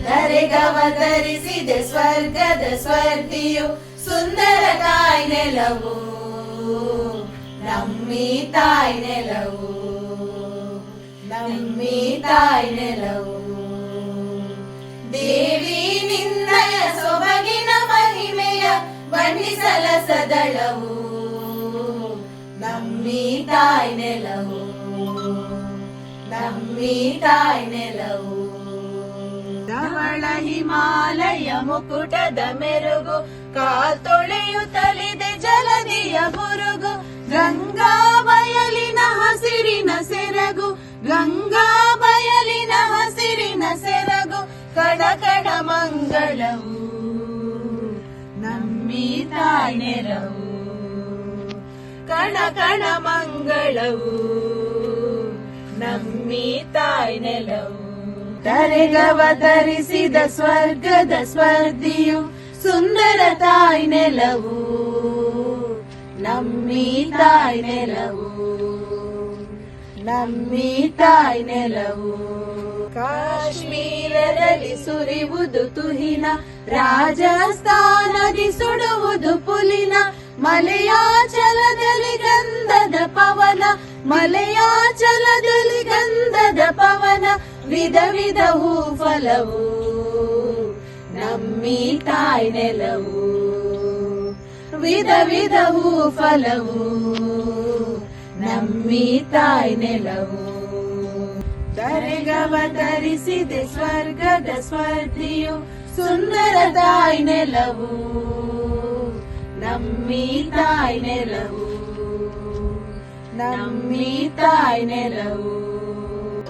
ಧರೆಗವತರಿಸಿದೆ ಸ್ವರ್ಗದ ಸ್ಪರ್ಧಿಯು ಸುಂದರ ತಾಯಿ ನೆಲವು ನಮ್ಮಿ ತಾಯಿ ನೆಲವು ನಮ್ಮಿ ತಾಯಿ ನೆಲವು ದೇವಿ ನಿನ್ನಯ ಸೊಬಗಿನ ಮಹಿಮೆಯ ಬಣ್ಣಿಸಲ ಸದಳವು ನಮ್ಮಿ ತಾಯಿ ನೆಲವು ನಮ್ಮಿ ತಾಯಿ ನೆಲವು ಧವಳ ಹಿಮಾಲಯ ಮುಕುಟದ ಮೆರುಗು ಕಾಲ್ತೊಳೆಯುತ್ತಲಿದೆ ಜಲದಿಯ ಬುರುಗು ಗಂಗಾ ಬಯಲಿನ ಹಸಿರಿನ ಸೆರಗು ಗಂಗಾ ಬಯಲಿನ ಹಸಿರಿನ ಸೆರಗು ಕಡ ಕಡ ಮಂಗಳವು ನಮ್ಮಿ ತಾಯಿ ನೆಲವು ಕಣ ಕಣ ಮಂಗಳವು ನಮ್ಮಿ ತಾಯಿ ನೆಲವು ಧರೆಗವತರಿಸಿದ ಸ್ವರ್ಗದ ಸ್ಪರ್ಧಿಯು ಸುಂದರ ತಾಯಿ ನೆಲವು ನಮ್ಮಿ ತಾಯಿ ನೆಲವು ನಮ್ಮಿ ತಾಯಿ ನೆಲವು ಕಾಶ್ಮೀರದಲ್ಲಿ ಸುರಿಯುವುದು ತುಹಿನ ರಾಜಸ್ಥಾನದಿ ಸುಡುವುದು ಪುಲಿನ ಮಲಯಾಚಲದಲ್ಲಿ ಗಂಧದ ಪವನ ಮಲಯಾಚಲದಲ್ಲಿ ಗಂಧದ ಪವನ ವಿಧ ವಿಧ ಹೂ ಫಲವು ನಮ್ಮಿ ತಾಯಿ ನೆಲವು ವಿಧ ವಿಧ ಹೂ ಫಲವು ನಮ್ಮಿ ತಾಯಿ ನೆಲವು ಧರೆಗವತರಿಸಿದೆ ಸ್ವರ್ಗದ ಸ್ಪರ್ಧಿಯು ಸುಂದರ ತಾಯಿ ನೆಲವು ನಮ್ಮಿ ತಾಯಿ ನೆಲವು ನಮ್ಮಿ ತಾಯಿ ನೆಲವು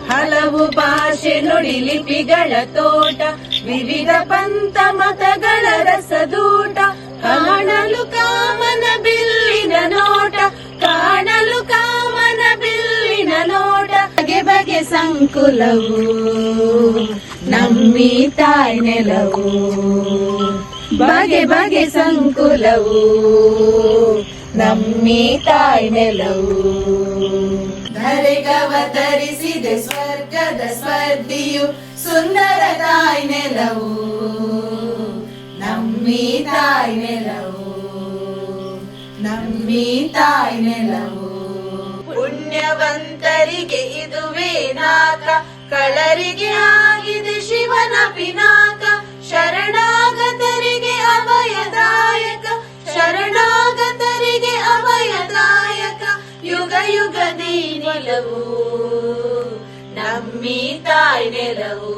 ಹಲವು ಭಾಷೆ ನುಡಿ ಲಿಪಿಗಳ ತೋಟ ವಿವಿಧ ಪಂಥ ಮತಗಳ ರಸದೂಟ ಕಾಣಲು ಕಾಮನ ಬಿಲ್ಲಿನ ನೋಟ ಕಾಣಲು ಕಾಮನ ಬಿಲ್ಲಿನ ನೋಟ ಬಗೆ ಬಗೆ ಸಂಕುಲವು ನಮ್ಮಿ ತಾಯಿ ನೆಲವು ಬಗೆ ಬಗೆ ಸಂಕುಲವು ನಮ್ಮಿ ತಾಯಿ ನೆಲವು ಧರೆಗವತರಿಸಿದೆ ಸ್ವರ್ಗದ ಸ್ಪರ್ಧಿಯು ಸುಂದರ ತಾಯಿ ನೆಲವು ನಮ್ಮಿ ತಾಯಿ ನೆಲವು ನಮ್ಮಿ ತಾಯಿ ನೆಲವು ಪುಣ್ಯವಂತರಿಗೆ ಇದುವೇ ನಾಕ ಕಳರಿಗೆ ಆಗಿದೆ ಶಿವನ ಪಿನಾಕ ಶರಣಾಗತರಿಗೆ ಅಭಯದಾಯಕ ಶರಣಾಗತರಿಗೆ ಅಭಯದಾಯಕ ಯುಗ ಯುಗದಿ ನಿಲವು ನಮ್ಮಿ ತಾಯಿ ನೆಲವು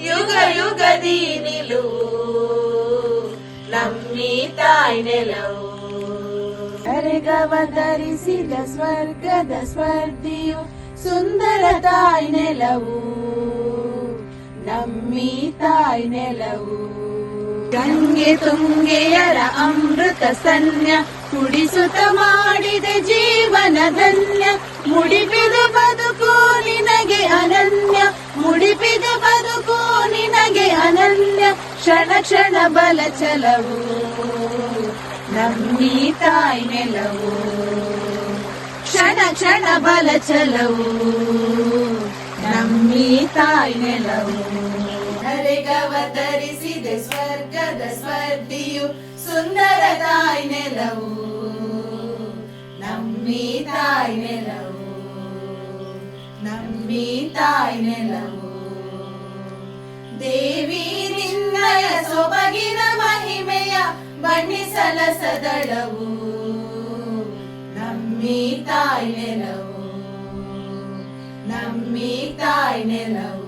ಯುಗ ಯುಗದಿ ನಿಲುವು ನಮ್ಮಿ ತಾಯಿ ನೆಲವು ಧರೆಗವತರಿಸಿದ ಸ್ವರ್ಗದ ಸ್ಪರ್ಧಿಯು ಸುಂದರ ತಾಯಿ ನೆಲವು ನಮ್ಮಿ ತಾಯಿ ನೆಲವು ಗಂಗೆ ತುಂಗೆಯರ ಅಮೃತ ಸನ್ಯ ಕುಡಿಸುತ್ತ ಮಾಡಿದೆ ಜೀವನ ಧನ್ಯ ಮುಡಿಪಿದ ಬದುಕು ನಿನಗೆ ಅನನ್ಯ ಮುಡಿಪಿದ ಬದುಕು ನಿನಗೆ ಅನನ್ಯ ಕ್ಷಣ ಕ್ಷಣ ಬಲ ಚಲವು ನಮ್ಮಿ ತಾಯಿ ನೆಲವು ಕ್ಷಣ ಕ್ಷಣ ಬಲ ಚಲವು ನಮ್ಮಿ ತಾಯಿ ನೆಲವು ಧರೆಗವತರಿಸಿದೆ ಸ್ವರ್ಗದ ಸ್ಪರ್ಧಿಯು ಸುಂದರ ತಾಯಿ ನೆಲವು ನಮ್ಮಿ ತಾಯಿ ನೆಲವು ನಮ್ಮಿ ತಾಯಿ ನೆಲವು ದೇವಿ ನಿನ್ನಯ ಸೊಬಗಿನ ಮಹಿಮೆಯ ಬಣ್ಣಿಸಲ ಸದಳವು ನಮ್ಮಿ ತಾಯಿ ನೆಲವು ನಮ್ಮಿ ತಾಯಿ ನೆಲವು